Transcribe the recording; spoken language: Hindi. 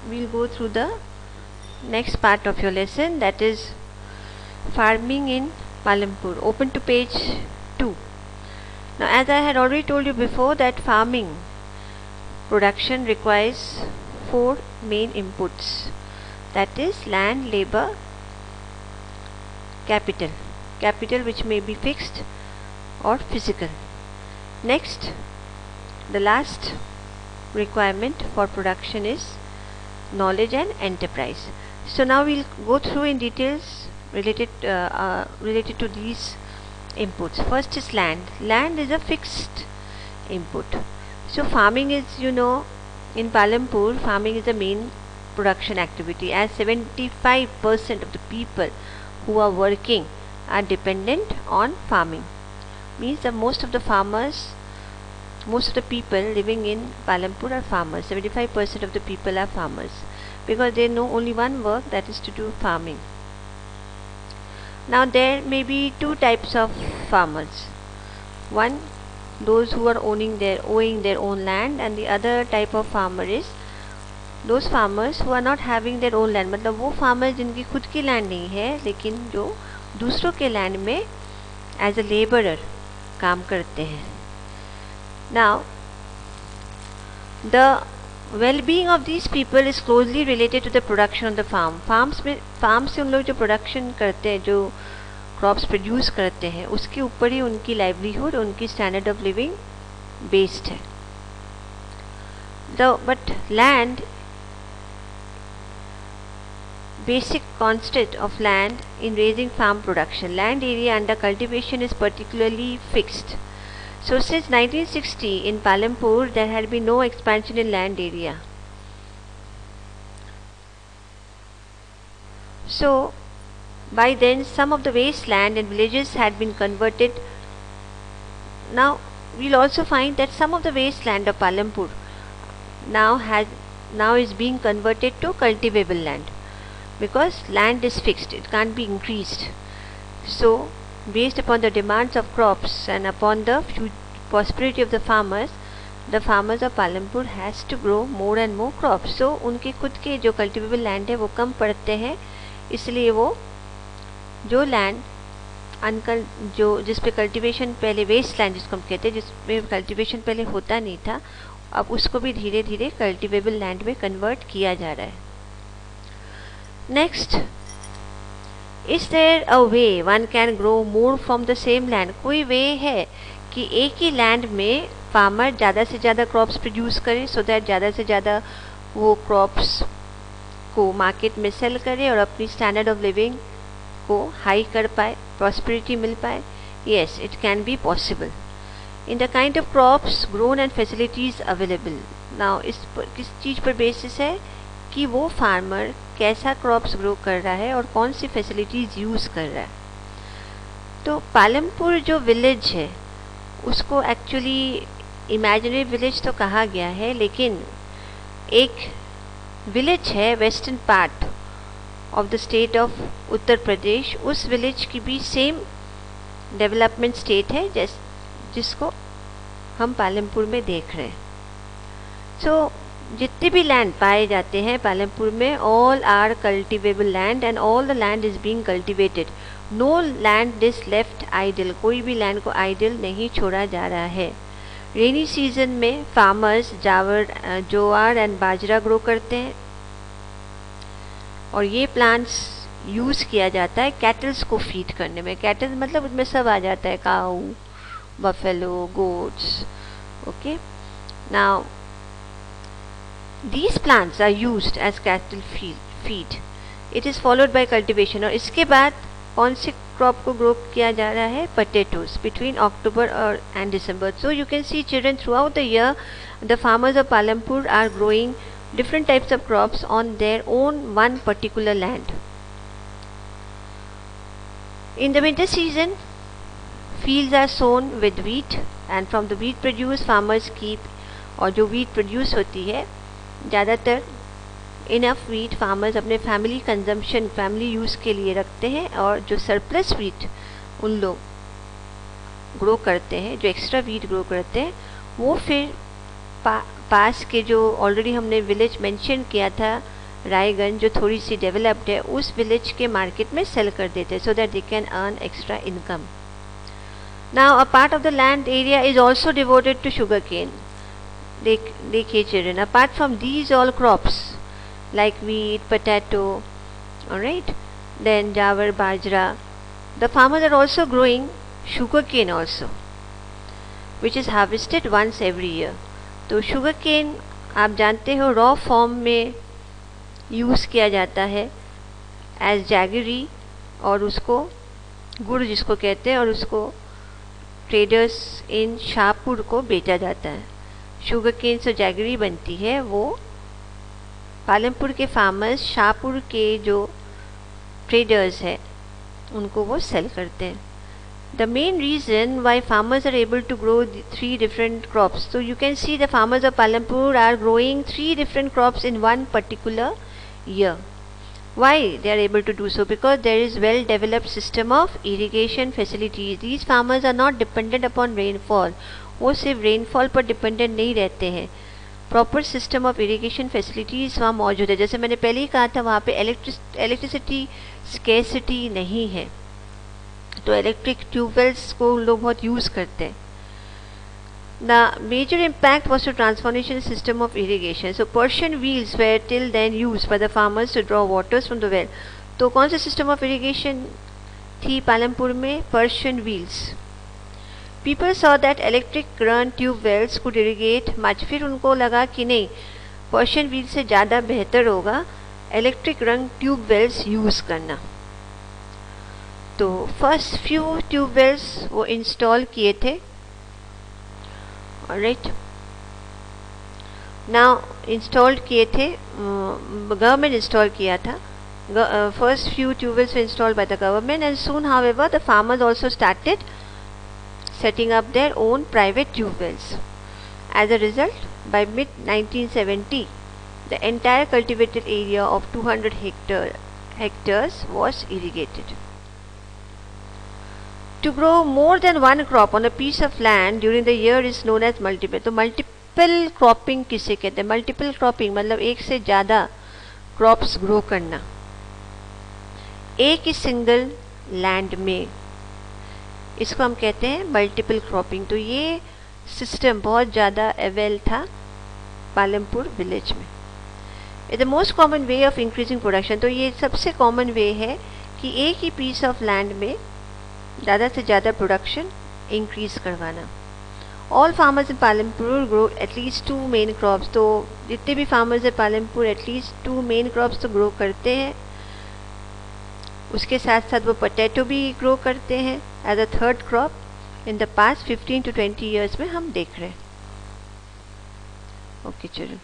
we'll go through the next part of your lesson, that is farming in Palampur. Open to page 2. Now, as I had already told you before, that farming production requires 4 main inputs, that is land, labor, capital which may be fixed or physical. Next, the last requirement for production is knowledge and enterprise. So now we'll go through in details related to these inputs. First is land. Land is a fixed input. So farming is, in Palampur, farming is the main production activity, as 75% of the people who are working are dependent on farming. Means that most of the people living in Palampur are farmers. 75% of the people are farmers, because they know only one work, that is to do farming. Now there may be 2 types of farmers. One, those who are owing their own land, and the other type of farmer is those farmers who are not having their own land. मतलब वो farmers जिनकी खुद की land नहीं है, लेकिन जो दूसरों के land में as a laborer काम करते हैं. Now, the well-being of these people is closely related to the production of the farm. farm से उन लोग जो production करते हैं, जो crops produce करते हैं, उसके ऊपर ही उनकी livelihood, उनकी standard of living based है. But land, basic constant of land in raising farm production, land area under cultivation is particularly fixed. So since 1960 in Palampur there had been no expansion in land area. So by then some of the wasteland and villages had been converted. Now we'll also find that some of the wasteland of Palampur now is being converted to cultivable land, because land is fixed, it can't be increased. So based upon the demands of crops and upon the prosperity of the farmers of Palampur has to grow more and more crops. So उनके खुद के जो cultivable land है वो कम पड़ते हैं, इसलिए वो जो land जो जिस पे cultivation पहले waste land जिसको हम कहते हैं, जिसमें cultivation पहले होता नहीं था, अब उसको भी धीरे धीरे cultivable land में convert किया जा रहा है. Next, is there a way one can grow more from the same land? कोई way है कि एक ही land में farmer ज़्यादा से ज़्यादा crops produce करे, so that ज़्यादा से ज़्यादा वो crops को market में sell करे और अपनी standard of living को high कर पाए, prosperity मिल पाए? Yes, it can be possible in the kind of crops grown and facilities available. Now इस पर किस चीज़ पर basis है कि वो farmer कैसा क्रॉप्स ग्रो कर रहा है और कौन सी फैसिलिटीज़ यूज़ कर रहा है. तो पालमपुर जो विलेज है उसको एक्चुअली इमेजिनरी विलेज तो कहा गया है, लेकिन एक विलेज है western part of the state of Uttar Pradesh, उस विलेज की भी सेम डेवलपमेंट स्टेट है जिसको हम पालमपुर में देख रहे हैं. सो जितने भी लैंड पाए जाते हैं पालमपुर में, all are cultivable land and all the land is being cultivated. No land is left idle, कोई भी लैंड को आइडल नहीं छोड़ा जा रहा है. रेनी सीजन में farmers jowar and bajra grow करते हैं और ये प्लांट्स यूज़ किया जाता है कैटल्स को फीड करने में. कैटल मतलब उसमें सब आ जाता है, cow, buffalo, goats. Okay, now these plants are used as cattle feed. It is followed by cultivation. और इसके बाद कौन से क्रॉप को ग्रो किया जा रहा है? potatoes between October and December. So you can see children, throughout the year the farmers of Palampur are growing different types of crops on their own one particular land. In the winter season fields are sown with wheat, and from the wheat produce farmers keep, और जो wheat produce होती है ज़्यादातर इनफ वीट फार्मर्स अपने फैमिली कंजम्पशन, फैमिली यूज़ के लिए रखते हैं, और जो सरप्लस वीट उन लोग ग्रो करते हैं, जो एक्स्ट्रा वीट ग्रो करते हैं, वो फिर पास के जो ऑलरेडी हमने विलेज मेंशन किया था रायगंज जो थोड़ी सी डेवलप्ड है उस विलेज के मार्केट में सेल कर देते हैं, so that they can earn extra income. Now a part of the land area is also devoted to sugar cane. देखिए children, apart from these all crops like wheat, potato, alright, then jowar, bajra, the farmers are also growing sugar cane also, which is harvested once every year. तो शुगर केन आप जानते हो रॉ फॉर्म में यूज़ किया जाता है एज जैगरी, और उसको गुड़ जिसको कहते हैं, और उसको ट्रेडर्स इन शाहपुर को बेचा जाता है. शुगर केन से जैगरी बनती है, वो पालमपुर के फार्मर्स शाहपुर के जो ट्रेडर्स हैं उनको वो सेल करते हैं. The main reason why farmers are able to grow three different crops. So you can see the farmers of Palampur are growing 3 different crops in one particular year. Why they are able to do so? Because there is well developed system of irrigation facilities. These farmers are not dependent upon rainfall. वो सिर्फ रेनफॉल पर डिपेंडेंट नहीं रहते हैं. Proper system of irrigation facilities वहाँ मौजूद है. जैसे मैंने पहले ही कहा था, वहाँ पे इलेक्ट्रिसिटी स्केर्सिटी नहीं है, तो इलेक्ट्रिक ट्यूबवेल्स को लोग बहुत यूज़ करते हैं. The major impact was to transformation system of irrigation. So Persian wheels were till then use by the farmers to draw waters from the well. तो कौन सा सिस्टम ऑफ इरीगेशन थी पालमपुर में? Persian wheels. People saw that electric run tubewells could irrigate much. फिर उनको लगा कि नहीं, पर्शियन व्हील से ज़्यादा बेहतर होगा इलेक्ट्रिक रन ट्यूबवेल्स यूज़ करना. तो फर्स्ट फ्यू ट्यूबवेल्स वो इंस्टॉल किए थे. ऑलराइट, नाउ इंस्टॉल किए थे, गवर्नमेंट इंस्टॉल किया था. First few tube wells way installed by the government, and soon however the farmers also started setting up their own private tubewells. As a result, by mid-1970, the entire cultivated area of 200 hectares was irrigated. To grow more than one crop on a piece of land during the year is known as multiple. तो multiple cropping किसे कहते हैं? Multiple cropping मतलब एक से ज़्यादा crops grow करना एक ही सिंगल लैंड में, इसको हम कहते हैं मल्टीपल क्रॉपिंग. तो ये सिस्टम बहुत ज़्यादा अवेल था पालमपुर विलेज में. The most common way of increasing production. तो ये सबसे कॉमन वे है कि एक ही पीस ऑफ लैंड में ज़्यादा से ज़्यादा प्रोडक्शन इंक्रीज करवाना. All farmers in Palampur grow at least 2 main crops. तो जितने भी फार्मर्स हैं पालमपुर एटलीस्ट 2 मेन क्रॉप्स तो ग्रो करते हैं. उसके साथ साथ वो पोटैटो भी ग्रो करते हैं as a third crop in the past 15 to 20 years में हम देख रहे हैं. ओके चलो.